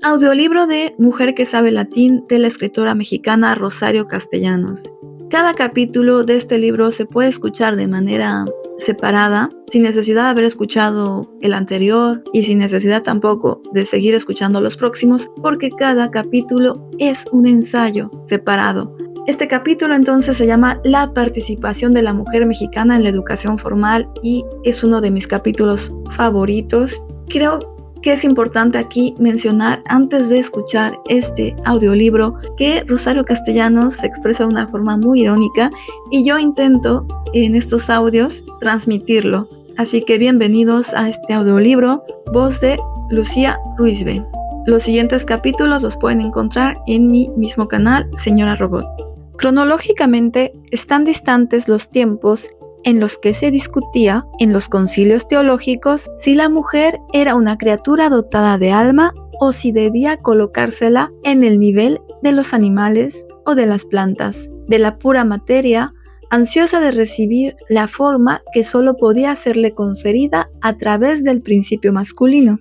Audiolibro de Mujer que sabe latín de la escritora mexicana Rosario Castellanos. Cada capítulo de este libro se puede escuchar de manera separada, sin necesidad de haber escuchado el anterior y sin necesidad tampoco de seguir escuchando los próximos, porque cada capítulo es un ensayo separado. Este capítulo entonces se llama La participación de la mujer mexicana en la educación formal y es uno de mis capítulos favoritos. Creo que es importante aquí mencionar antes de escuchar este audiolibro que Rosario Castellanos se expresa de una forma muy irónica y yo intento en estos audios transmitirlo. Así que bienvenidos a este audiolibro, voz de Lucía Ruizbe. Los siguientes capítulos los pueden encontrar en mi mismo canal, Señora Robot. Cronológicamente están distantes los tiempos en los que se discutía en los concilios teológicos si la mujer era una criatura dotada de alma o si debía colocársela en el nivel de los animales o de las plantas, de la pura materia, ansiosa de recibir la forma que solo podía serle conferida a través del principio masculino.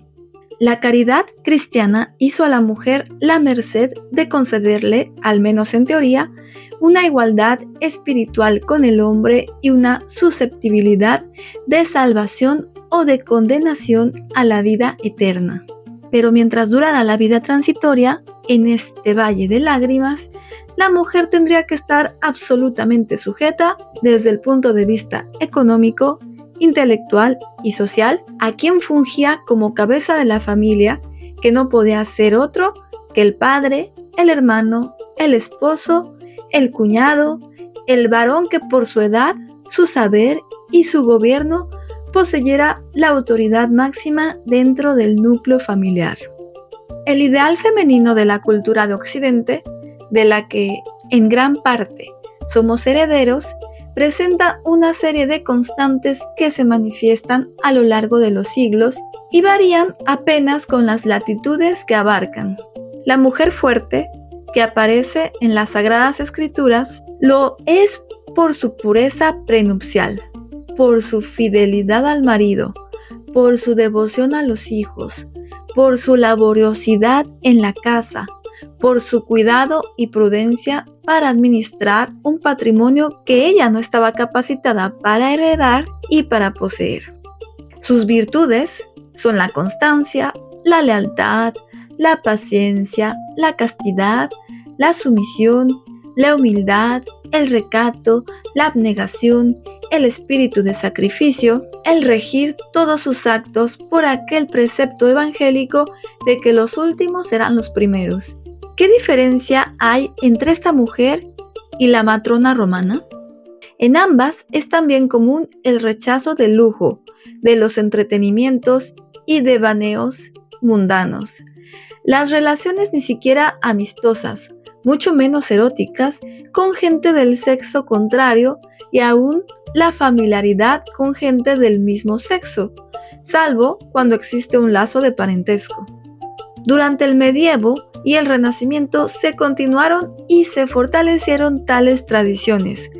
La caridad cristiana hizo a la mujer la merced de concederle, al menos en teoría, una igualdad espiritual con el hombre y una susceptibilidad de salvación o de condenación a la vida eterna. Pero mientras durara la vida transitoria, en este valle de lágrimas, la mujer tendría que estar absolutamente sujeta desde el punto de vista económico, intelectual y social a quien fungía como cabeza de la familia, que no podía ser otro que el padre, el hermano, el esposo, el cuñado, el varón que por su edad, su saber y su gobierno poseyera la autoridad máxima dentro del núcleo familiar. El ideal femenino de la cultura de Occidente, de la que en gran parte somos herederos, presenta una serie de constantes que se manifiestan a lo largo de los siglos y varían apenas con las latitudes que abarcan. La mujer fuerte, que aparece en las Sagradas Escrituras, lo es por su pureza prenupcial, por su fidelidad al marido, por su devoción a los hijos, por su laboriosidad en la casa, por su cuidado y prudencia para administrar un patrimonio que ella no estaba capacitada para heredar y para poseer. Sus virtudes son la constancia, la lealtad, la paciencia, la castidad, la sumisión, la humildad, el recato, la abnegación, el espíritu de sacrificio, el regir todos sus actos por aquel precepto evangélico de que los últimos serán los primeros. ¿Qué diferencia hay entre esta mujer y la matrona romana? En ambas es también común el rechazo del lujo, de los entretenimientos y devaneos mundanos. Las relaciones ni siquiera amistosas, mucho menos eróticas, con gente del sexo contrario y aún la familiaridad con gente del mismo sexo, salvo cuando existe un lazo de parentesco. Durante el medievo y el Renacimiento se continuaron y se fortalecieron tales tradiciones.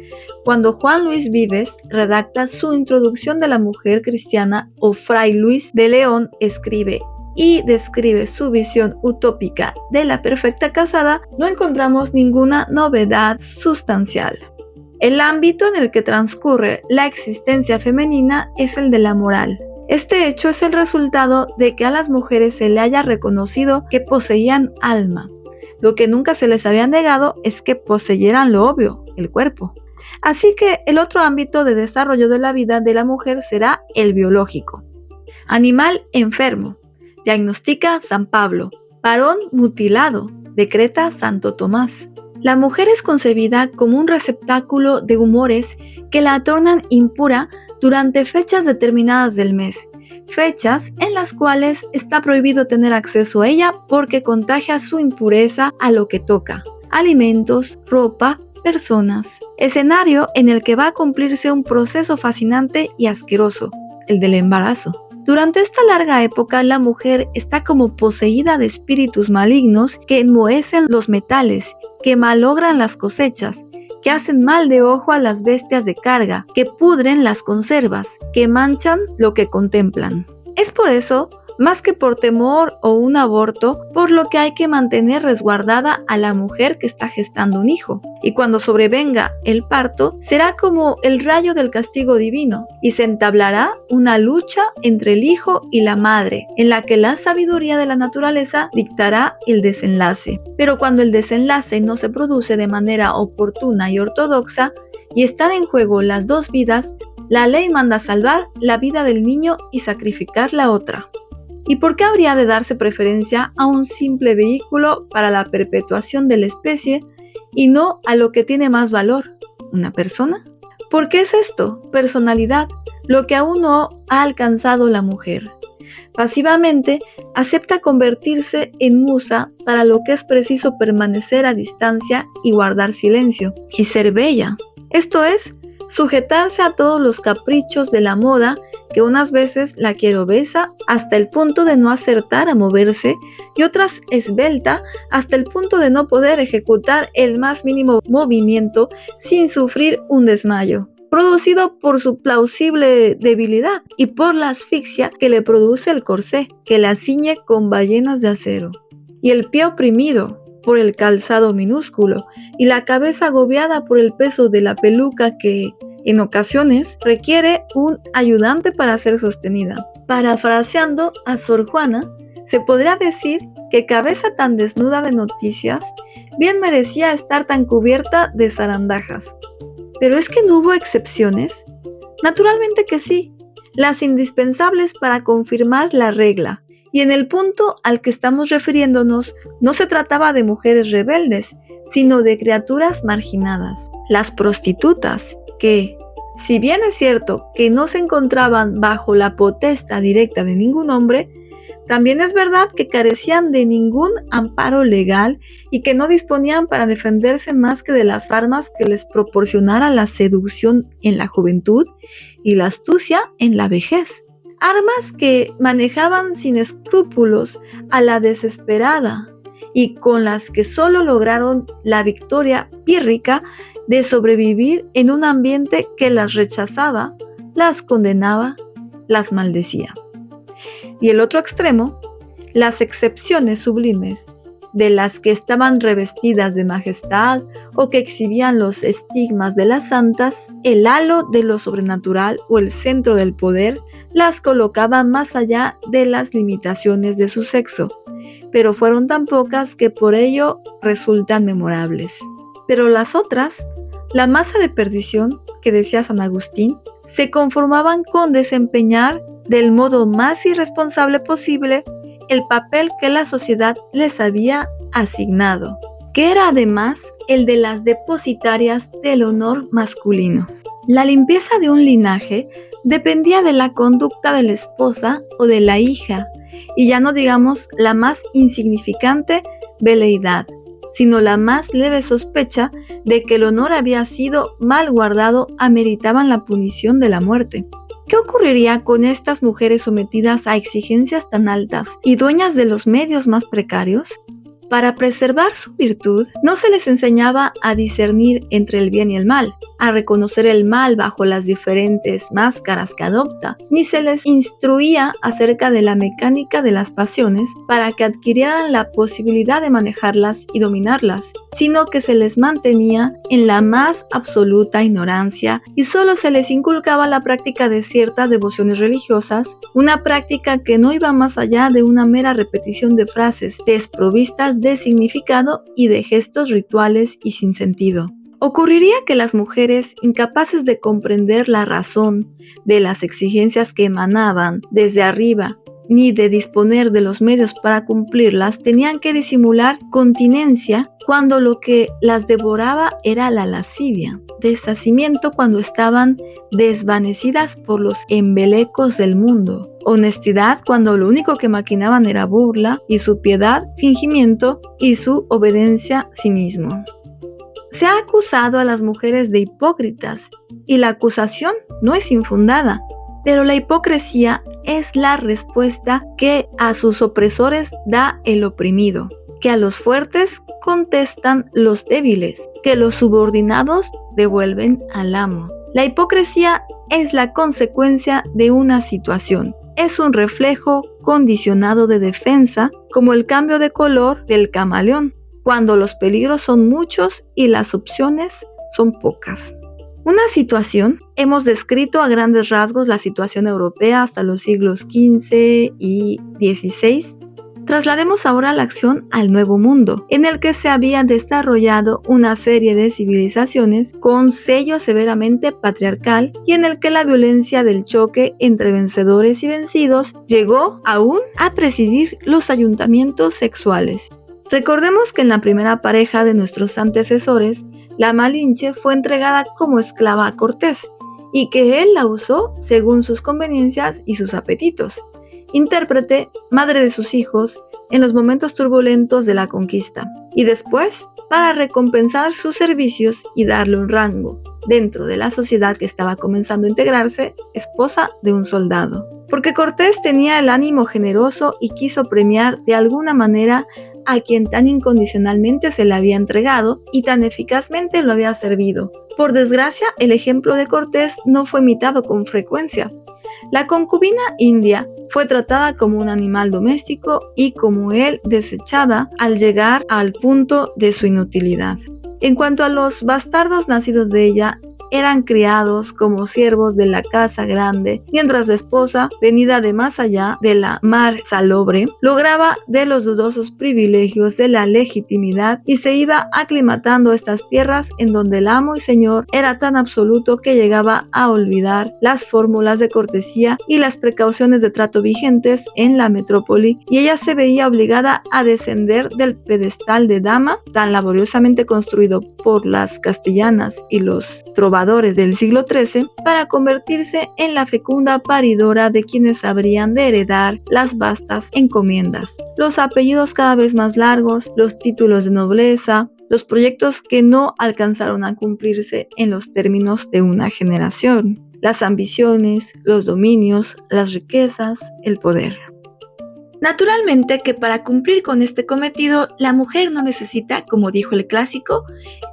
Cuando Juan Luis Vives redacta su Introducción de la mujer cristiana o Fray Luis de León escribe y describe su visión utópica de la perfecta casada, no encontramos ninguna novedad sustancial. El ámbito en el que transcurre la existencia femenina es el de la moral. Este hecho es el resultado de que a las mujeres se le haya reconocido que poseían alma. Lo que nunca se les había negado es que poseyeran lo obvio, el cuerpo. Así que el otro ámbito de desarrollo de la vida de la mujer será el biológico. Animal enfermo, diagnostica San Pablo. Varón mutilado, decreta Santo Tomás. La mujer es concebida como un receptáculo de humores que la tornan impura durante fechas determinadas del mes, fechas en las cuales está prohibido tener acceso a ella porque contagia su impureza a lo que toca, alimentos, ropa, personas. Escenario en el que va a cumplirse un proceso fascinante y asqueroso, el del embarazo. Durante esta larga época, la mujer está como poseída de espíritus malignos que enmohecen los metales, que malogran las cosechas, que hacen mal de ojo a las bestias de carga, que pudren las conservas, que manchan lo que contemplan. Es por eso más que por temor o un aborto, por lo que hay que mantener resguardada a la mujer que está gestando un hijo. Y cuando sobrevenga el parto, será como el rayo del castigo divino, y se entablará una lucha entre el hijo y la madre, en la que la sabiduría de la naturaleza dictará el desenlace. Pero cuando el desenlace no se produce de manera oportuna y ortodoxa, y están en juego las dos vidas, la ley manda salvar la vida del niño y sacrificar la otra. ¿Y por qué habría de darse preferencia a un simple vehículo para la perpetuación de la especie y no a lo que tiene más valor, una persona? ¿Por qué es esto, personalidad, lo que aún no ha alcanzado la mujer? Pasivamente acepta convertirse en musa para lo que es preciso permanecer a distancia y guardar silencio, y ser bella. Esto es, sujetarse a todos los caprichos de la moda, que unas veces la quiere obesa hasta el punto de no acertar a moverse y otras esbelta hasta el punto de no poder ejecutar el más mínimo movimiento sin sufrir un desmayo, producido por su plausible debilidad y por la asfixia que le produce el corsé, que la ciñe con ballenas de acero, y el pie oprimido por el calzado minúsculo y la cabeza agobiada por el peso de la peluca que, en ocasiones, requiere un ayudante para ser sostenida. Parafraseando a Sor Juana, se podría decir que cabeza tan desnuda de noticias bien merecía estar tan cubierta de zarandajas. ¿Pero es que no hubo excepciones? Naturalmente que sí, las indispensables para confirmar la regla. Y en el punto al que estamos refiriéndonos, no se trataba de mujeres rebeldes, sino de criaturas marginadas, las prostitutas, que, si bien es cierto que no se encontraban bajo la potestad directa de ningún hombre, también es verdad que carecían de ningún amparo legal y que no disponían para defenderse más que de las armas que les proporcionara la seducción en la juventud y la astucia en la vejez. Armas que manejaban sin escrúpulos a la desesperada y con las que solo lograron la victoria pírrica de sobrevivir en un ambiente que las rechazaba, las condenaba, las maldecía. Y el otro extremo, las excepciones sublimes, de las que estaban revestidas de majestad o que exhibían los estigmas de las santas, el halo de lo sobrenatural o el centro del poder, las colocaba más allá de las limitaciones de su sexo, pero fueron tan pocas que por ello resultan memorables. Pero las otras, la masa de perdición, que decía San Agustín, se conformaban con desempeñar del modo más irresponsable posible el papel que la sociedad les había asignado, que era además el de las depositarias del honor masculino. La limpieza de un linaje dependía de la conducta de la esposa o de la hija, y ya no digamos la más insignificante veleidad, sino la más leve sospecha de que el honor había sido mal guardado ameritaban la punición de la muerte. ¿Qué ocurriría con estas mujeres sometidas a exigencias tan altas y dueñas de los medios más precarios? Para preservar su virtud, no se les enseñaba a discernir entre el bien y el mal, a reconocer el mal bajo las diferentes máscaras que adopta, ni se les instruía acerca de la mecánica de las pasiones para que adquirieran la posibilidad de manejarlas y dominarlas, sino que se les mantenía en la más absoluta ignorancia y solo se les inculcaba la práctica de ciertas devociones religiosas, una práctica que no iba más allá de una mera repetición de frases desprovistas de significado y de gestos rituales y sin sentido. Ocurriría que las mujeres, incapaces de comprender la razón de las exigencias que emanaban desde arriba, ni de disponer de los medios para cumplirlas, tenían que disimular continencia cuando lo que las devoraba era la lascivia, deshacimiento cuando estaban desvanecidas por los embelecos del mundo, honestidad cuando lo único que maquinaban era burla, y su piedad, fingimiento, y su obediencia, cinismo. Se ha acusado a las mujeres de hipócritas, y la acusación no es infundada, pero la hipocresía es la respuesta que a sus opresores da el oprimido, que a los fuertes contestan los débiles, que los subordinados devuelven al amo. La hipocresía es la consecuencia de una situación, es un reflejo condicionado de defensa, como el cambio de color del camaleón, cuando los peligros son muchos y las opciones son pocas. Una situación, hemos descrito a grandes rasgos la situación europea hasta los siglos XV y XVI. Traslademos ahora la acción al Nuevo Mundo, en el que se había desarrollado una serie de civilizaciones con sello severamente patriarcal y en el que la violencia del choque entre vencedores y vencidos llegó aún a presidir los ayuntamientos sexuales. Recordemos que en la primera pareja de nuestros antecesores, la Malinche fue entregada como esclava a Cortés y que él la usó según sus conveniencias y sus apetitos. Intérprete, madre de sus hijos, en los momentos turbulentos de la conquista, y después, para recompensar sus servicios y darle un rango dentro de la sociedad que estaba comenzando a integrarse, esposa de un soldado. Porque Cortés tenía el ánimo generoso y quiso premiar de alguna manera a quien tan incondicionalmente se le había entregado y tan eficazmente lo había servido. Por desgracia, el ejemplo de Cortés no fue imitado con frecuencia. La concubina india fue tratada como un animal doméstico y como él desechada al llegar al punto de su inutilidad. En cuanto a los bastardos nacidos de ella, eran criados como siervos de la casa grande, mientras la esposa, venida de más allá de la mar salobre, lograba de los dudosos privilegios de la legitimidad y se iba aclimatando a estas tierras en donde el amo y señor era tan absoluto que llegaba a olvidar las fórmulas de cortesía y las precauciones de trato vigentes en la metrópoli, y ella se veía obligada a descender del pedestal de dama tan laboriosamente construido por las castellanas y los trovadores del siglo XIII para convertirse en la fecunda paridora de quienes habrían de heredar las vastas encomiendas, los apellidos cada vez más largos, los títulos de nobleza, los proyectos que no alcanzaron a cumplirse en los términos de una generación, las ambiciones, los dominios, las riquezas, el poder. Naturalmente que para cumplir con este cometido, la mujer no necesita, como dijo el clásico,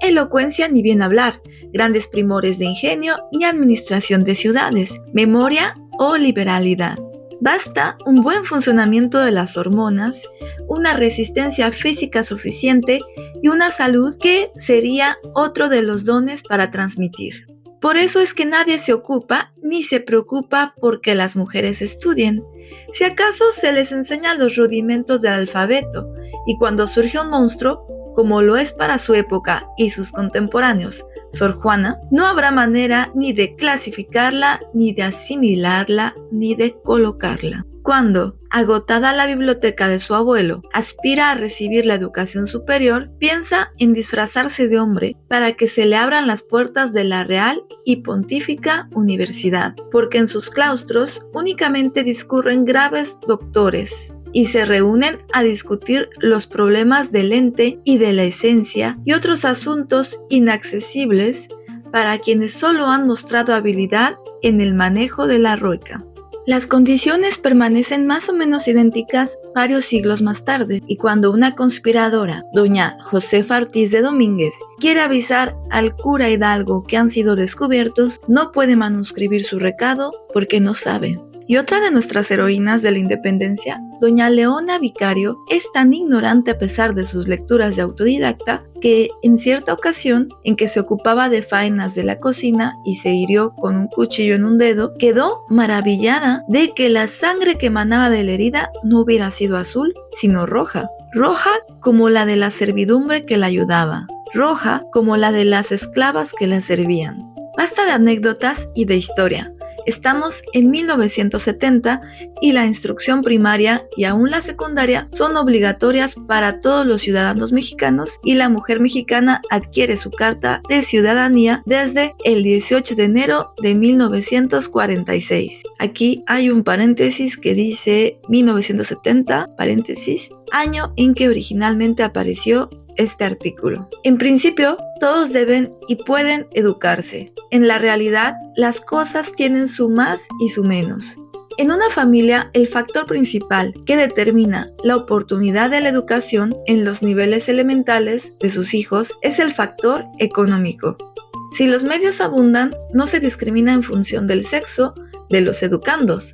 elocuencia ni bien hablar, grandes primores de ingenio ni administración de ciudades, memoria o liberalidad. Basta un buen funcionamiento de las hormonas, una resistencia física suficiente y una salud que sería otro de los dones para transmitir. Por eso es que nadie se ocupa ni se preocupa porque las mujeres estudien. Si acaso se les enseña los rudimentos del alfabeto, y cuando surge un monstruo, como lo es para su época y sus contemporáneos, Sor Juana, no habrá manera ni de clasificarla, ni de asimilarla, ni de colocarla. Cuando, agotada la biblioteca de su abuelo, aspira a recibir la educación superior, piensa en disfrazarse de hombre para que se le abran las puertas de la Real y Pontífica Universidad, porque en sus claustros únicamente discurren graves doctores y se reúnen a discutir los problemas del ente y de la esencia y otros asuntos inaccesibles para quienes solo han mostrado habilidad en el manejo de la rueca. Las condiciones permanecen más o menos idénticas varios siglos más tarde, y cuando una conspiradora, doña Josefa Ortiz de Domínguez, quiere avisar al cura hidalgo que han sido descubiertos, no puede manuscribir su recado porque no sabe. Y otra de nuestras heroínas de la independencia, doña Leona Vicario, es tan ignorante a pesar de sus lecturas de autodidacta que en cierta ocasión en que se ocupaba de faenas de la cocina y se hirió con un cuchillo en un dedo, quedó maravillada de que la sangre que emanaba de la herida no hubiera sido azul, sino roja. Roja como la de la servidumbre que la ayudaba, roja como la de las esclavas que la servían. Basta de anécdotas y de historia. Estamos en 1970 y la instrucción primaria y aún la secundaria son obligatorias para todos los ciudadanos mexicanos, y la mujer mexicana adquiere su carta de ciudadanía desde el 18 de enero de 1946. Aquí hay un paréntesis que dice 1970, paréntesis, año en que originalmente apareció este artículo. En principio, todos deben y pueden educarse. En la realidad, las cosas tienen su más y su menos. En una familia, el factor principal que determina la oportunidad de la educación en los niveles elementales de sus hijos es el factor económico. Si los medios abundan, no se discrimina en función del sexo de los educandos,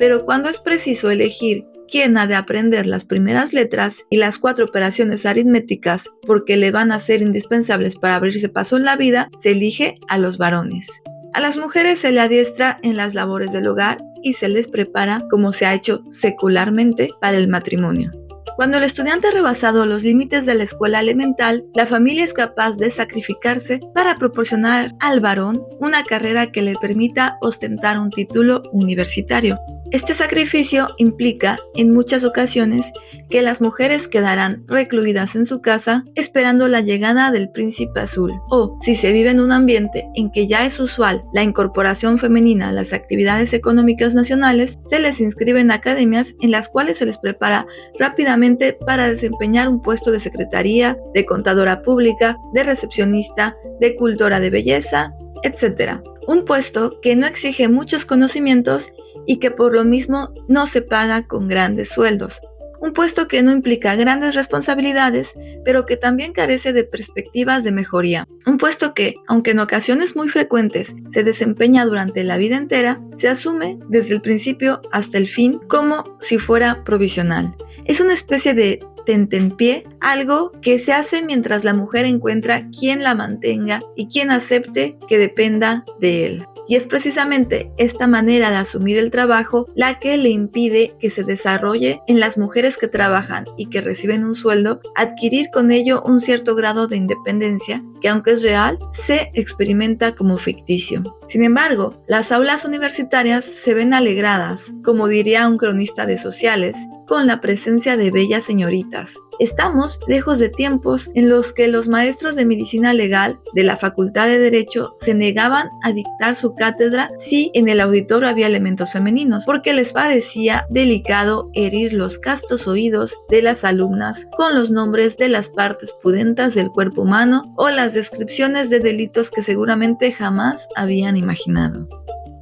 pero cuando es preciso elegir quién ha de aprender las primeras letras y las 4 operaciones aritméticas porque le van a ser indispensables para abrirse paso en la vida, se elige a los varones. A las mujeres se le adiestra en las labores del hogar y se les prepara, como se ha hecho secularmente, para el matrimonio. Cuando el estudiante ha rebasado los límites de la escuela elemental, la familia es capaz de sacrificarse para proporcionar al varón una carrera que le permita ostentar un título universitario. Este sacrificio implica, en muchas ocasiones, que las mujeres quedarán recluidas en su casa esperando la llegada del príncipe azul, o, si se vive en un ambiente en que ya es usual la incorporación femenina a las actividades económicas nacionales, se les inscribe en academias en las cuales se les prepara rápidamente para desempeñar un puesto de secretaría, de contadora pública, de recepcionista, de cultora de belleza, etc. Un puesto que no exige muchos conocimientos y que por lo mismo no se paga con grandes sueldos. Un puesto que no implica grandes responsabilidades, pero que también carece de perspectivas de mejoría. Un puesto que, aunque en ocasiones muy frecuentes se desempeña durante la vida entera, se asume desde el principio hasta el fin como si fuera provisional. Es una especie de tentempié, algo que se hace mientras la mujer encuentra quien la mantenga y quien acepte que dependa de él. Y es precisamente esta manera de asumir el trabajo la que le impide que se desarrolle en las mujeres que trabajan y que reciben un sueldo, adquirir con ello un cierto grado de independencia que, aunque es real, se experimenta como ficticio. Sin embargo, las aulas universitarias se ven alegradas, como diría un cronista de sociales, con la presencia de bellas señoritas. Estamos lejos de tiempos en los que los maestros de medicina legal de la Facultad de Derecho se negaban a dictar su cátedra si en el auditorio había elementos femeninos, porque les parecía delicado herir los castos oídos de las alumnas con los nombres de las partes pudentas del cuerpo humano o las descripciones de delitos que seguramente jamás habían imaginado.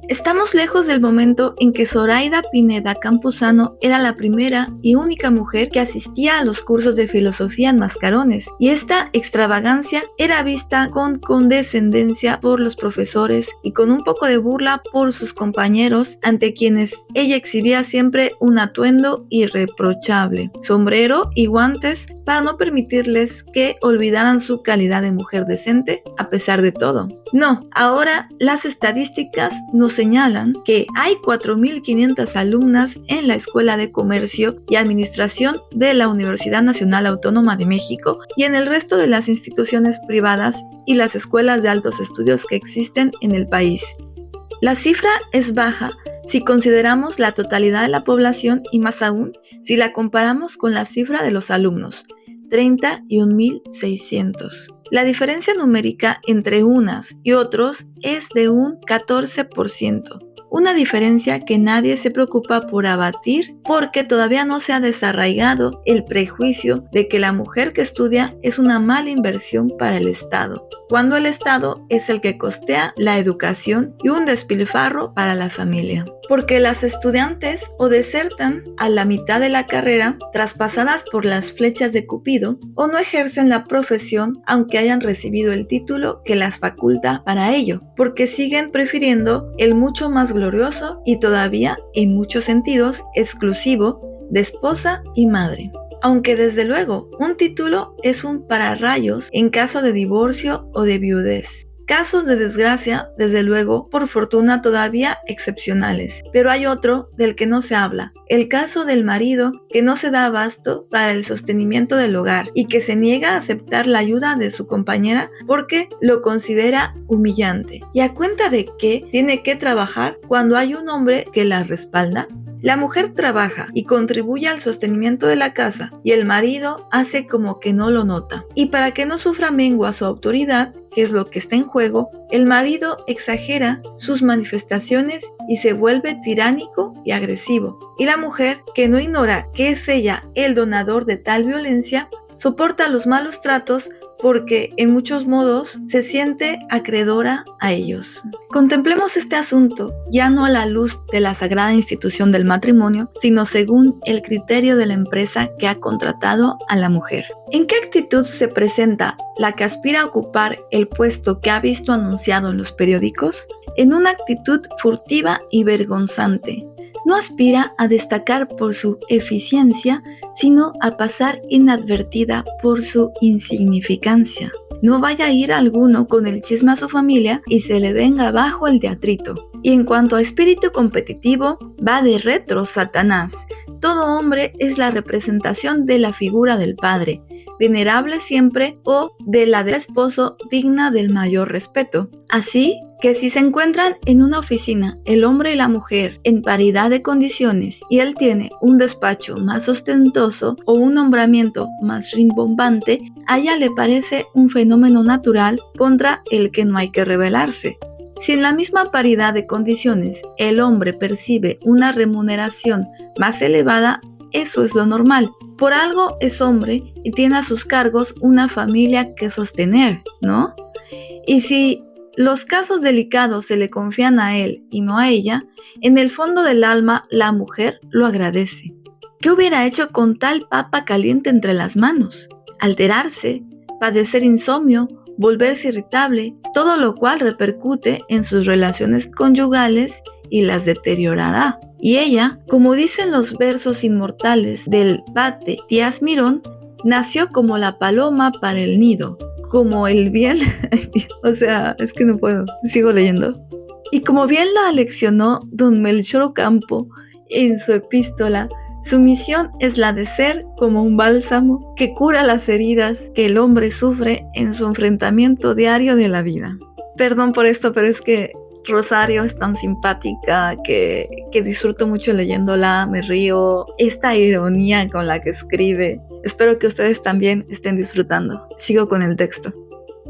Estamos lejos del momento en que Zoraida Pineda Campuzano era la primera y única mujer que asistía a los cursos de filosofía en Mascarones, y esta extravagancia era vista con condescendencia por los profesores y con un poco de burla por sus compañeros, ante quienes ella exhibía siempre un atuendo irreprochable, sombrero y guantes, para no permitirles que olvidaran su calidad de mujer decente a pesar de todo. No, ahora las estadísticas nos señalan que hay 4.500 alumnas en la Escuela de Comercio y Administración de la Universidad Nacional Autónoma de México y en el resto de las instituciones privadas y las escuelas de altos estudios que existen en el país. La cifra es baja si consideramos la totalidad de la población y más aún si la comparamos con la cifra de los alumnos, 31.600. La diferencia numérica entre unas y otros es de un 14%. Una diferencia que nadie se preocupa por abatir porque todavía no se ha desarraigado el prejuicio de que la mujer que estudia es una mala inversión para el Estado, cuando el Estado es el que costea la educación y un despilfarro para la familia. Porque las estudiantes o desertan a la mitad de la carrera traspasadas por las flechas de Cupido o no ejercen la profesión aunque hayan recibido el título que las faculta para ello, porque siguen prefiriendo el mucho más glorioso y todavía, en muchos sentidos, exclusivo de esposa y madre. Aunque desde luego, un título es un pararrayos en caso de divorcio o de viudez. Casos de desgracia, desde luego, por fortuna todavía excepcionales, pero hay otro del que no se habla, el caso del marido que no se da abasto para el sostenimiento del hogar y que se niega a aceptar la ayuda de su compañera porque lo considera humillante. ¿Y a cuenta de qué tiene que trabajar cuando hay un hombre que la respalda? La mujer trabaja y contribuye al sostenimiento de la casa y el marido hace como que no lo nota. Y para que no sufra mengua su autoridad, que es lo que está en juego, el marido exagera sus manifestaciones y se vuelve tiránico y agresivo. Y la mujer, que no ignora que es ella el donador de tal violencia, soporta los malos tratos porque en muchos modos se siente acreedora a ellos. Contemplemos este asunto ya no a la luz de la sagrada institución del matrimonio, sino según el criterio de la empresa que ha contratado a la mujer. ¿En qué actitud se presenta la que aspira a ocupar el puesto que ha visto anunciado en los periódicos? En una actitud furtiva y vergonzante, No aspira a destacar por su eficiencia, sino a pasar inadvertida por su insignificancia. No vaya a ir alguno con el chisme a su familia y se le venga abajo el teatrito. Y en cuanto a espíritu competitivo, va de retro Satanás. Todo hombre es la representación de la figura del padre, venerable siempre, o de la del esposo, digna del mayor respeto. Así que si se encuentran en una oficina el hombre y la mujer en paridad de condiciones y él tiene un despacho más ostentoso o un nombramiento más rimbombante, a ella le parece un fenómeno natural contra el que no hay que rebelarse. Si en la misma paridad de condiciones el hombre percibe una remuneración más elevada, eso es lo normal. Por algo es hombre y tiene a sus cargos una familia que sostener, ¿no? Y si los casos delicados se le confían a él y no a ella, en el fondo del alma la mujer lo agradece. ¿Qué hubiera hecho con tal papa caliente entre las manos? Alterarse, padecer insomnio, volverse irritable, todo lo cual repercute en sus relaciones conyugales y las deteriorará. Y ella, como dicen los versos inmortales del Pate Díaz Mirón, nació como la paloma para el nido, como el bien... o sea, es que no puedo, sigo leyendo. Y como bien lo aleccionó don Melchor Ocampo en su epístola, su misión es la de ser como un bálsamo que cura las heridas que el hombre sufre en su enfrentamiento diario de la vida. Perdón por esto, pero es que Rosario es tan simpática que disfruto mucho leyéndola, me río. Esta ironía con la que escribe, espero que ustedes también estén disfrutando. Sigo con el texto.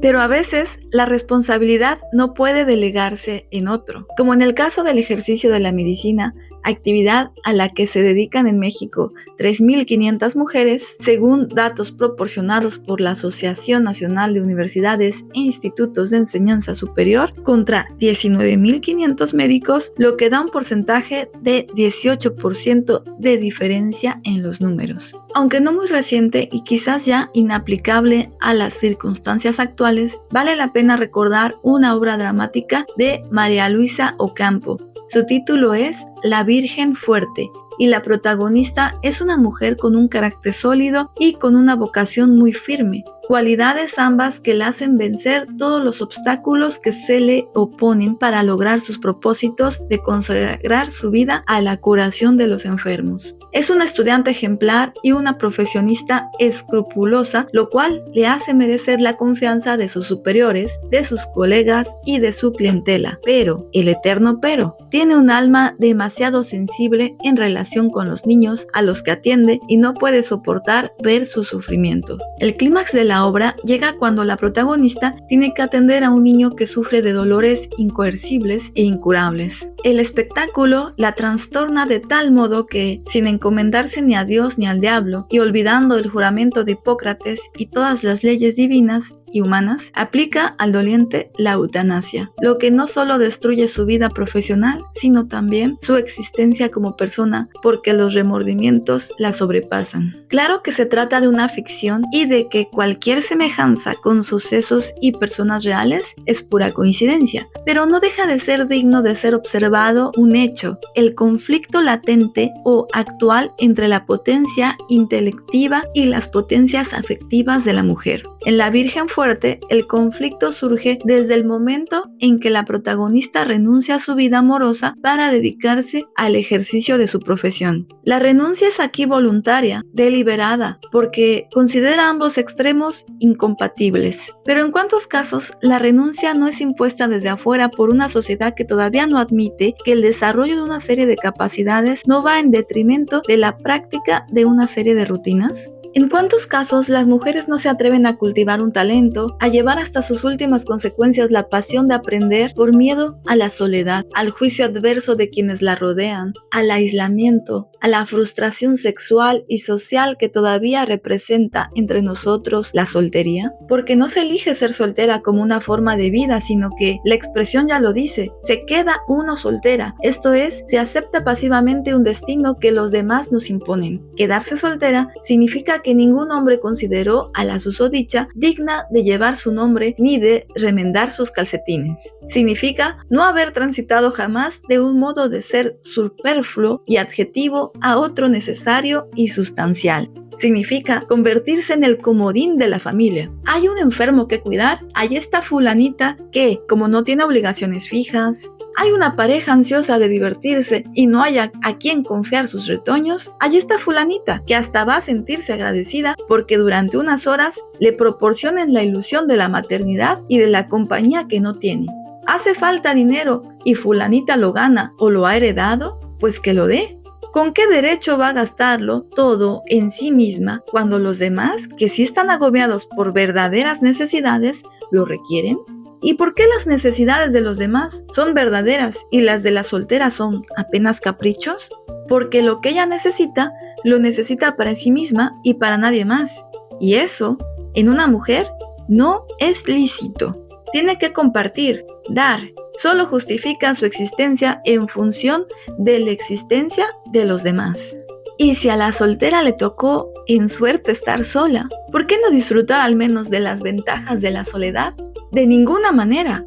Pero a veces la responsabilidad no puede delegarse en otro, como en el caso del ejercicio de la medicina, actividad a la que se dedican en México 3.500 mujeres, según datos proporcionados por la Asociación Nacional de Universidades e Institutos de Enseñanza Superior, contra 19.500 médicos, lo que da un porcentaje de 18% de diferencia en los números. Aunque no muy reciente y quizás ya inaplicable a las circunstancias actuales, vale la pena recordar una obra dramática de María Luisa Ocampo. Su título es La Virgen Fuerte y la protagonista es una mujer con un carácter sólido y con una vocación muy firme, cualidades ambas que la hacen vencer todos los obstáculos que se le oponen para lograr sus propósitos de consagrar su vida a la curación de los enfermos. Es una estudiante ejemplar y una profesionista escrupulosa, lo cual le hace merecer la confianza de sus superiores, de sus colegas y de su clientela. Pero, el eterno pero, tiene un alma demasiado sensible en relación con los niños a los que atiende y no puede soportar ver su sufrimiento. El clímax de la obra llega cuando la protagonista tiene que atender a un niño que sufre de dolores incoercibles e incurables. El espectáculo la trastorna de tal modo que, sin encomendarse ni a Dios ni al diablo, y olvidando el juramento de Hipócrates y todas las leyes divinas y humanas, aplica al doliente la eutanasia, lo que no solo destruye su vida profesional, sino también su existencia como persona, porque los remordimientos la sobrepasan. Claro que se trata de una ficción y de que cualquier semejanza con sucesos y personas reales es pura coincidencia, pero no deja de ser digno de ser observado un hecho, el conflicto latente o actual entre la potencia intelectiva y las potencias afectivas de la mujer. En La Virgen Fuerte, el conflicto surge desde el momento en que la protagonista renuncia a su vida amorosa para dedicarse al ejercicio de su profesión. La renuncia es aquí voluntaria, deliberada, porque considera ambos extremos incompatibles. Pero ¿en cuántos casos la renuncia no es impuesta desde afuera por una sociedad que todavía no admite que el desarrollo de una serie de capacidades no va en detrimento de la práctica de una serie de rutinas? ¿En cuántos casos las mujeres no se atreven a cultivar un talento, a llevar hasta sus últimas consecuencias la pasión de aprender por miedo a la soledad, al juicio adverso de quienes la rodean, al aislamiento, a la frustración sexual y social que todavía representa entre nosotros la soltería? Porque no se elige ser soltera como una forma de vida, sino que la expresión ya lo dice, se queda uno soltera, esto es, se acepta pasivamente un destino que los demás nos imponen. Quedarse soltera significa significa que ningún hombre consideró a la susodicha digna de llevar su nombre ni de remendar sus calcetines. Significa no haber transitado jamás de un modo de ser superfluo y adjetivo a otro necesario y sustancial. Significa convertirse en el comodín de la familia. Hay un enfermo que cuidar, ahí está fulanita que, como no tiene obligaciones fijas, hay una pareja ansiosa de divertirse y no hay a quien confiar sus retoños, allí está fulanita, que hasta va a sentirse agradecida porque durante unas horas le proporcionen la ilusión de la maternidad y de la compañía que no tiene. ¿Hace falta dinero y fulanita lo gana o lo ha heredado? Pues que lo dé. ¿Con qué derecho va a gastarlo todo en sí misma cuando los demás, que sí están agobiados por verdaderas necesidades, lo requieren? ¿Y por qué las necesidades de los demás son verdaderas y las de la soltera son apenas caprichos? Porque lo que ella necesita, lo necesita para sí misma y para nadie más. Y eso, en una mujer, no es lícito. Tiene que compartir, dar. Solo justifica su existencia en función de la existencia de los demás. Y si a la soltera le tocó en suerte estar sola, ¿por qué no disfrutar al menos de las ventajas de la soledad? De ninguna manera.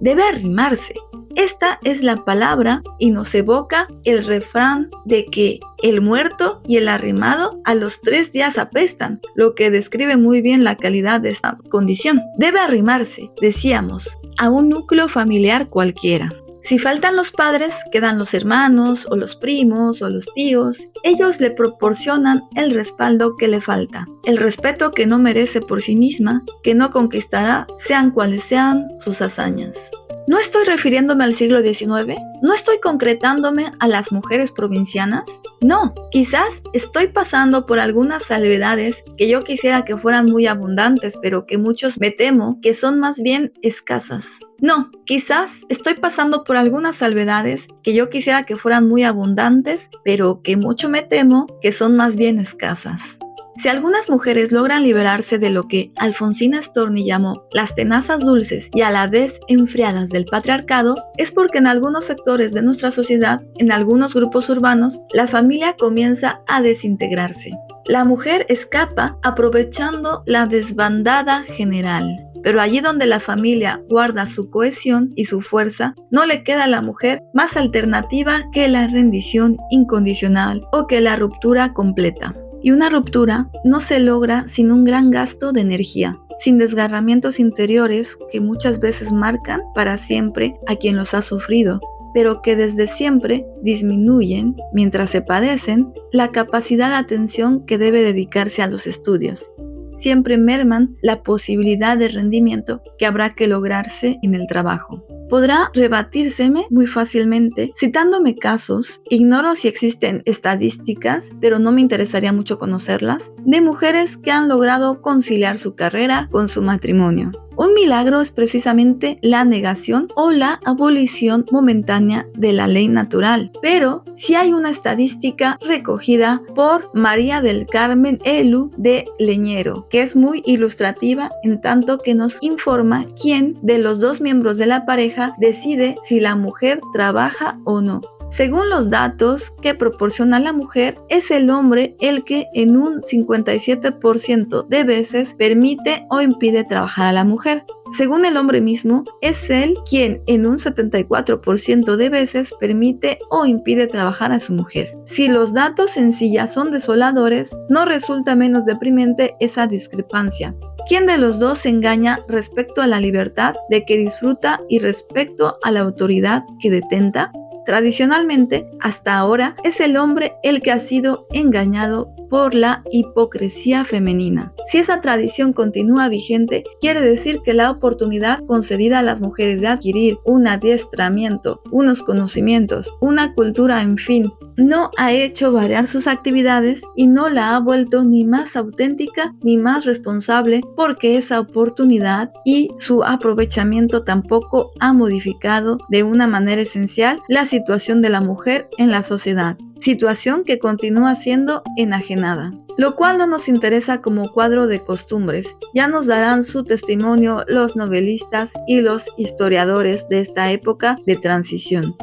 Debe arrimarse. Esta es la palabra y nos evoca el refrán de que el muerto y el arrimado a los 3 días apestan, lo que describe muy bien la calidad de esta condición. Debe arrimarse, decíamos, a un núcleo familiar cualquiera. Si faltan los padres, quedan los hermanos o los primos o los tíos. Ellos le proporcionan el respaldo que le falta, el respeto que no merece por sí misma, que no conquistará, sean cuales sean sus hazañas. ¿No estoy refiriéndome al siglo XIX? ¿No estoy concretándome a las mujeres provincianas? No, quizás estoy pasando por algunas salvedades que yo quisiera que fueran muy abundantes, pero que muchos me temo que son más bien escasas. No, quizás estoy pasando por algunas salvedades que yo quisiera que fueran muy abundantes, pero que mucho me temo que son más bien escasas. Si algunas mujeres logran liberarse de lo que Alfonsina Storni llamó las tenazas dulces y a la vez enfriadas del patriarcado, es porque en algunos sectores de nuestra sociedad, en algunos grupos urbanos, la familia comienza a desintegrarse. La mujer escapa aprovechando la desbandada general. Pero allí donde la familia guarda su cohesión y su fuerza, no le queda a la mujer más alternativa que la rendición incondicional o que la ruptura completa. Y una ruptura no se logra sin un gran gasto de energía, sin desgarramientos interiores que muchas veces marcan para siempre a quien los ha sufrido, pero que desde siempre disminuyen, mientras se padecen, la capacidad de atención que debe dedicarse a los estudios. Siempre merman la posibilidad de rendimiento que habrá que lograrse en el trabajo. Podrá rebatírseme muy fácilmente citándome casos, ignoro si existen estadísticas, pero no me interesaría mucho conocerlas, de mujeres que han logrado conciliar su carrera con su matrimonio. Un milagro es precisamente la negación o la abolición momentánea de la ley natural, pero sí hay una estadística recogida por María del Carmen Elu de Leñero, que es muy ilustrativa en tanto que nos informa quién de los 2 miembros de la pareja decide si la mujer trabaja o no. Según los datos que proporciona la mujer, es el hombre el que en un 57% de veces permite o impide trabajar a la mujer. Según el hombre mismo, es él quien en un 74% de veces permite o impide trabajar a su mujer. Si los datos en sí ya son desoladores, no resulta menos deprimente esa discrepancia. ¿Quién de los dos se engaña respecto a la libertad de que disfruta y respecto a la autoridad que detenta? Tradicionalmente, hasta ahora, es el hombre el que ha sido engañado por la hipocresía femenina. Si esa tradición continúa vigente, quiere decir que la oportunidad concedida a las mujeres de adquirir un adiestramiento, unos conocimientos, una cultura, en fin, no ha hecho variar sus actividades y no la ha vuelto ni más auténtica ni más responsable, porque esa oportunidad y su aprovechamiento tampoco ha modificado de una manera esencial la situación de la mujer en la sociedad, situación que continúa siendo enajenada. Lo cual no nos interesa como cuadro de costumbres, ya nos darán su testimonio los novelistas y los historiadores de esta época de transición.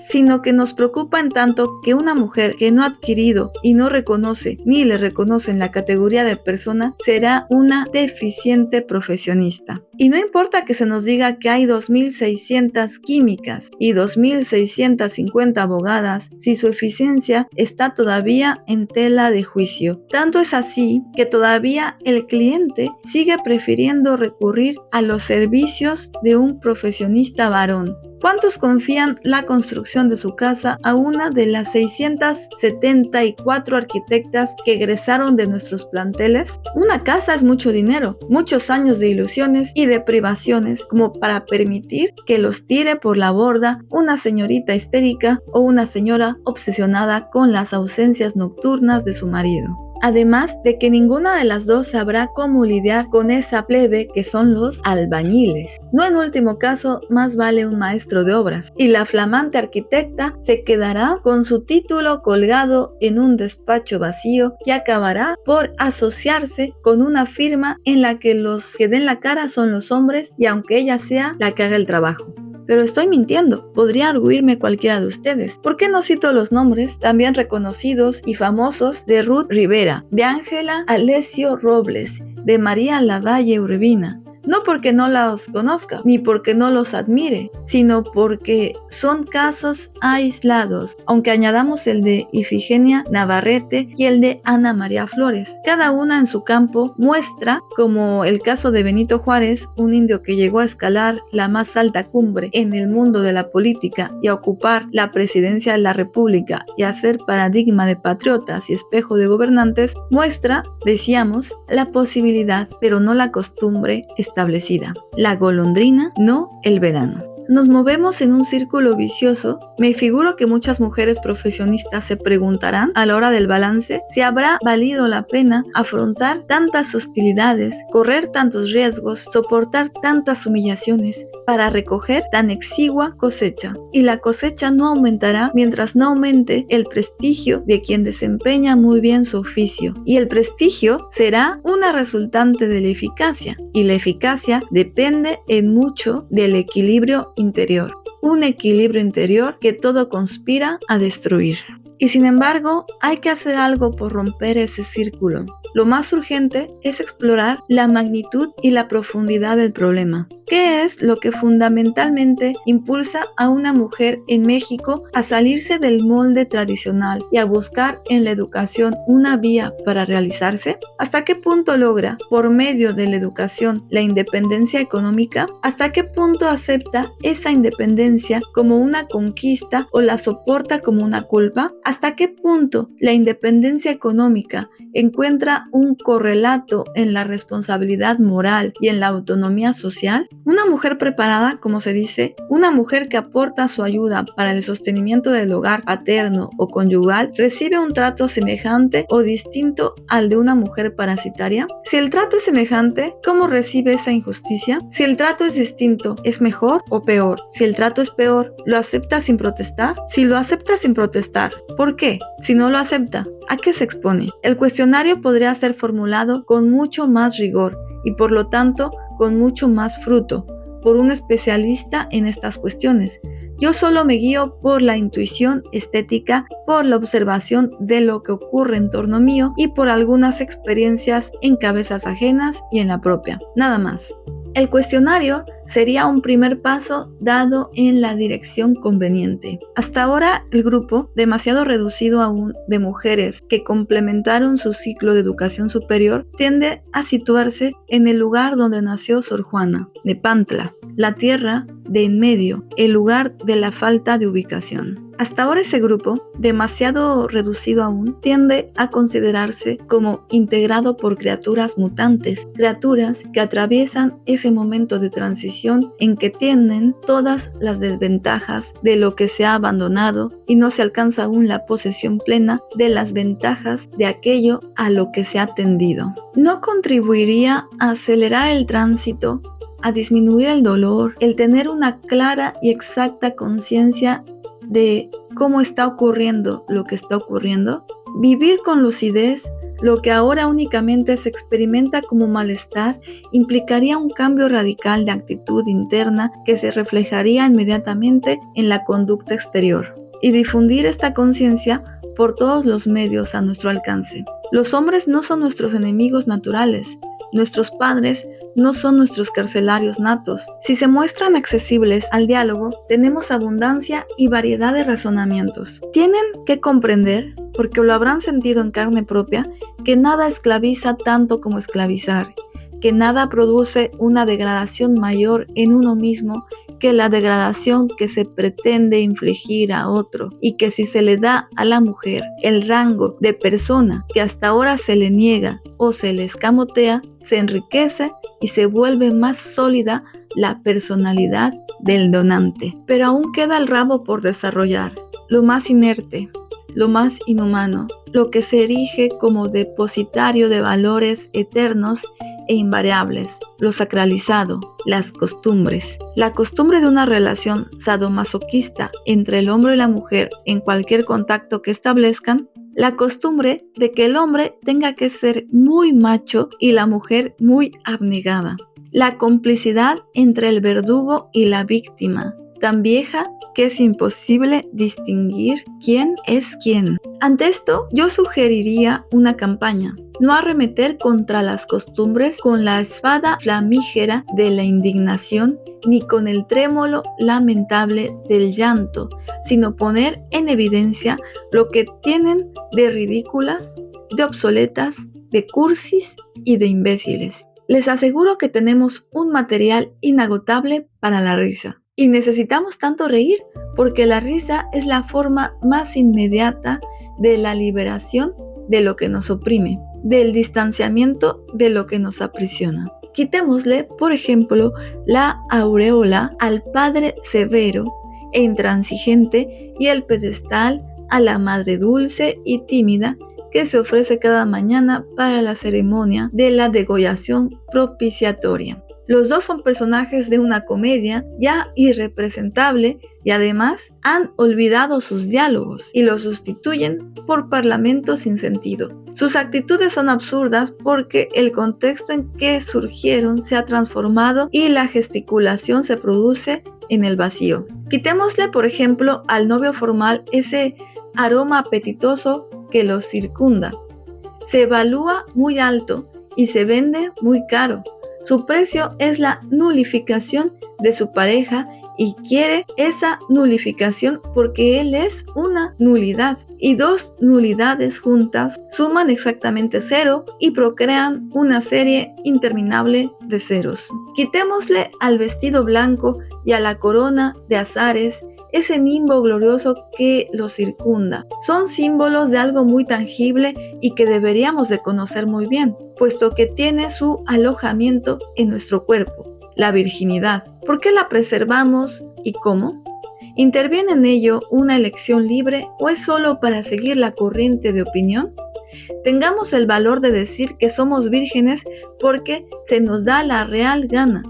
sino que nos preocupa en tanto que una mujer que no ha adquirido y no reconoce ni le reconocen la categoría de persona será una deficiente profesionista. Y no importa que se nos diga que hay 2.600 químicas y 2.650 abogadas, si su eficiencia está todavía en tela de juicio. Tanto es así que todavía el cliente sigue prefiriendo recurrir a los servicios de un profesionista varón. ¿Cuántos confían la construcción de su casa a una de las 674 arquitectas que egresaron de nuestros planteles? Una casa es mucho dinero, muchos años de ilusiones y de privaciones como para permitir que los tire por la borda una señorita histérica o una señora obsesionada con las ausencias nocturnas de su marido. Además de que ninguna de las dos sabrá cómo lidiar con esa plebe que son los albañiles. No en último caso, más vale un maestro de obras. Y la flamante arquitecta se quedará con su título colgado en un despacho vacío y acabará por asociarse con una firma en la que los que den la cara son los hombres y aunque ella sea la que haga el trabajo. Pero estoy mintiendo, podría arguirme cualquiera de ustedes. ¿Por qué no cito los nombres también reconocidos y famosos de Ruth Rivera, de Ángela Alessio Robles, de María Lavalle Urbina? No porque no los conozca, ni porque no los admire, sino porque son casos aislados, aunque añadamos el de Ifigenia Navarrete y el de Ana María Flores. Cada una en su campo muestra, como el caso de Benito Juárez, un indio que llegó a escalar la más alta cumbre en el mundo de la política y a ocupar la presidencia de la República y a ser paradigma de patriotas y espejo de gobernantes, muestra, decíamos, la posibilidad, pero no la costumbre establecida. La golondrina, no el verano. Nos movemos en un círculo vicioso. Me figuro que muchas mujeres profesionistas se preguntarán a la hora del balance si habrá valido la pena afrontar tantas hostilidades, correr tantos riesgos, soportar tantas humillaciones para recoger tan exigua cosecha. Y la cosecha no aumentará mientras no aumente el prestigio de quien desempeña muy bien su oficio. Y el prestigio será una resultante de la eficacia. Y la eficacia depende en mucho del equilibrio interior, un equilibrio interior que todo conspira a destruir. Y sin embargo, hay que hacer algo por romper ese círculo. Lo más urgente es explorar la magnitud y la profundidad del problema. ¿Qué es lo que fundamentalmente impulsa a una mujer en México a salirse del molde tradicional y a buscar en la educación una vía para realizarse? ¿Hasta qué punto logra, por medio de la educación, la independencia económica? ¿Hasta qué punto acepta esa independencia como una conquista o la soporta como una culpa? ¿Hasta qué punto la independencia económica encuentra un correlato en la responsabilidad moral y en la autonomía social? Una mujer preparada, como se dice, una mujer que aporta su ayuda para el sostenimiento del hogar paterno o conyugal, ¿recibe un trato semejante o distinto al de una mujer parasitaria? Si el trato es semejante, ¿cómo recibe esa injusticia? Si el trato es distinto, ¿es mejor o peor? Si el trato es peor, ¿lo acepta sin protestar? Si lo acepta sin protestar, ¿por qué? Si no lo acepta, ¿a qué se expone? El cuestionario podría ser formulado con mucho más rigor y por lo tanto con mucho más fruto por un especialista en estas cuestiones. Yo solo me guío por la intuición estética, por la observación de lo que ocurre en torno mío y por algunas experiencias en cabezas ajenas y en la propia. Nada más. El cuestionario sería un primer paso dado en la dirección conveniente. Hasta ahora, el grupo, demasiado reducido aún de mujeres que complementaron su ciclo de educación superior, tiende a situarse en el lugar donde nació Sor Juana, Nepantla, la tierra de en medio, el lugar de la falta de ubicación. Hasta ahora ese grupo, demasiado reducido aún, tiende a considerarse como integrado por criaturas mutantes, criaturas que atraviesan ese momento de transición en que tienen todas las desventajas de lo que se ha abandonado y no se alcanza aún la posesión plena de las ventajas de aquello a lo que se ha tendido. ¿No contribuiría a acelerar el tránsito, a disminuir el dolor, el tener una clara y exacta conciencia de cómo está ocurriendo lo que está ocurriendo? Vivir con lucidez lo que ahora únicamente se experimenta como malestar implicaría un cambio radical de actitud interna que se reflejaría inmediatamente en la conducta exterior. y difundir esta conciencia por todos los medios a nuestro alcance. Los hombres no son nuestros enemigos naturales. Nuestros padres no son nuestros carcelarios natos. Si se muestran accesibles al diálogo, tenemos abundancia y variedad de razonamientos. Tienen que comprender, porque lo habrán sentido en carne propia, que nada esclaviza tanto como esclavizar, que nada produce una degradación mayor en uno mismo que la degradación que se pretende infligir a otro, y que si se le da a la mujer el rango de persona que hasta ahora se le niega o se le escamotea, se enriquece y se vuelve más sólida la personalidad del donante. Pero aún queda el rabo por desarrollar, lo más inerte, lo más inhumano, lo que se erige como depositario de valores eternos e invariables, lo sacralizado, las costumbres. La costumbre de una relación sadomasoquista entre el hombre y la mujer en cualquier contacto que establezcan, la costumbre de que el hombre tenga que ser muy macho y la mujer muy abnegada. La complicidad entre el verdugo y la víctima, tan vieja que es imposible distinguir quién es quién. Ante esto, yo sugeriría una campaña: no arremeter contra las costumbres con la espada flamígera de la indignación, ni con el trémolo lamentable del llanto, sino poner en evidencia lo que tienen de ridículas, de obsoletas, de cursis y de imbéciles. Les aseguro que tenemos un material inagotable para la risa. Y necesitamos tanto reír porque la risa es la forma más inmediata de la liberación de lo que nos oprime, del distanciamiento de lo que nos aprisiona. Quitémosle, por ejemplo, la aureola al padre severo e intransigente y el pedestal a la madre dulce y tímida que se ofrece cada mañana para la ceremonia de la degollación propiciatoria. Los dos son personajes de una comedia ya irrepresentable y además han olvidado sus diálogos y los sustituyen por parlamentos sin sentido. Sus actitudes son absurdas porque el contexto en que surgieron se ha transformado y la gesticulación se produce en el vacío. Quitémosle, por ejemplo, al novio formal ese aroma apetitoso que los circunda. Se evalúa muy alto y se vende muy caro. Su precio es la nulificación de su pareja y quiere esa nulificación porque él es una nulidad. Y dos nulidades juntas suman exactamente 0 y procrean una serie interminable de ceros. Quitémosle al vestido blanco y a la corona de azares ese nimbo glorioso que los circunda. Son símbolos de algo muy tangible y que deberíamos de conocer muy bien, puesto que tiene su alojamiento en nuestro cuerpo, la virginidad. ¿Por qué la preservamos y cómo? ¿Interviene en ello una elección libre o es solo para seguir la corriente de opinión? Tengamos el valor de decir que somos vírgenes porque se nos da la real gana,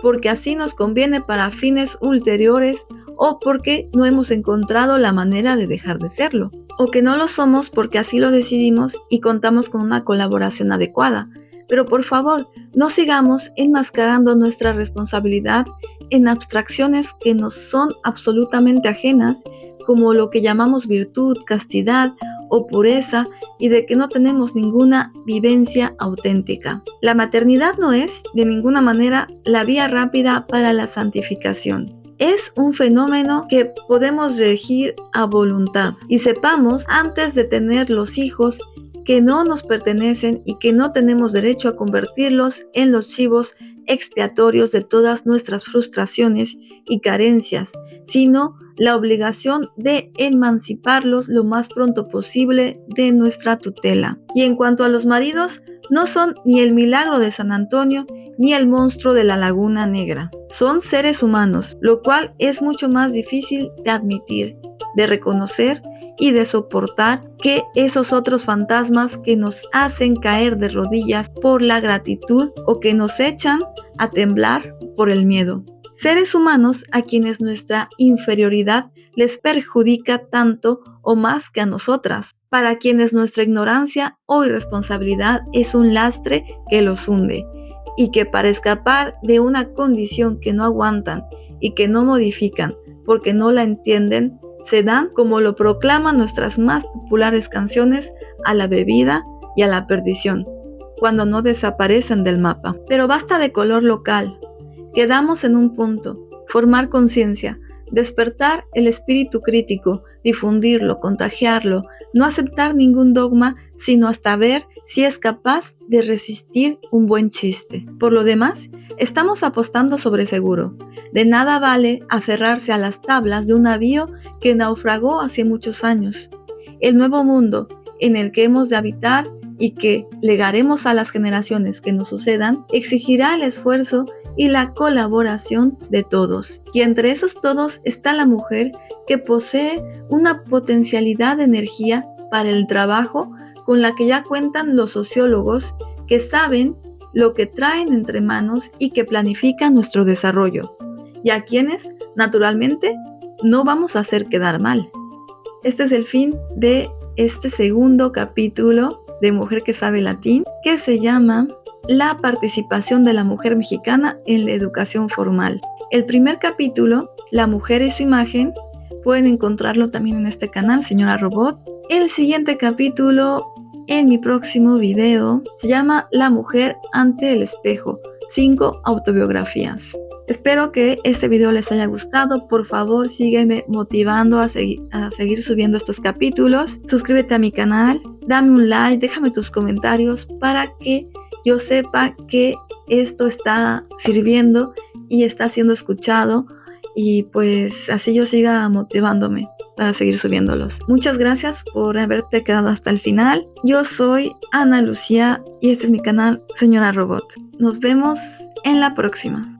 porque así nos conviene para fines ulteriores o porque no hemos encontrado la manera de dejar de serlo, o que no lo somos porque así lo decidimos y contamos con una colaboración adecuada. Pero por favor, no sigamos enmascarando nuestra responsabilidad en abstracciones que nos son absolutamente ajenas, como lo que llamamos virtud, castidad o pureza, y de que no tenemos ninguna vivencia auténtica. La maternidad no es, de ninguna manera, la vía rápida para la santificación. Es un fenómeno que podemos regir a voluntad, y sepamos antes de tener los hijos que no nos pertenecen y que no tenemos derecho a convertirlos en los chivos expiatorios de todas nuestras frustraciones y carencias, sino la obligación de emanciparlos lo más pronto posible de nuestra tutela. Y en cuanto a los maridos, no son ni el milagro de San Antonio ni el monstruo de la Laguna Negra. Son seres humanos, lo cual es mucho más difícil de admitir, de reconocer y de soportar que esos otros fantasmas que nos hacen caer de rodillas por la gratitud o que nos echan a temblar por el miedo. Seres humanos a quienes nuestra inferioridad les perjudica tanto o más que a nosotras, para quienes nuestra ignorancia o irresponsabilidad es un lastre que los hunde, y que para escapar de una condición que no aguantan y que no modifican porque no la entienden, se dan, como lo proclaman nuestras más populares canciones, a la bebida y a la perdición, cuando no desaparecen del mapa. Pero basta de color local. Quedamos en un punto: formar conciencia, despertar el espíritu crítico, difundirlo, contagiarlo, no aceptar ningún dogma, sino hasta ver si es capaz de resistir un buen chiste. Por lo demás, estamos apostando sobre seguro. De nada vale aferrarse a las tablas de un navío que naufragó hace muchos años. El nuevo mundo en el que hemos de habitar y que legaremos a las generaciones que nos sucedan exigirá el esfuerzo y la colaboración de todos. Y entre esos todos está la mujer, que posee una potencialidad de energía para el trabajo con la que ya cuentan los sociólogos, que saben lo que traen entre manos y que planifican nuestro desarrollo, y a quienes, naturalmente, no vamos a hacer quedar mal. Este es el fin de este segundo capítulo de Mujer que sabe latín, que se llama La participación de la mujer mexicana en la educación formal. El primer capítulo, La mujer y su imagen, pueden encontrarlo también en este canal, Señora Robot. El siguiente capítulo, en mi próximo video, se llama La mujer ante el espejo, 5 autobiografías. Espero que este video les haya gustado. Por favor, sígueme motivando a seguir subiendo estos capítulos. Suscríbete a mi canal, dame un like, déjame tus comentarios para que yo sepa que esto está sirviendo y está siendo escuchado, y pues así yo siga motivándome para seguir subiéndolos. Muchas gracias por haberte quedado hasta el final. Yo soy Ana Lucía y este es mi canal, Señora Robot. Nos vemos en la próxima.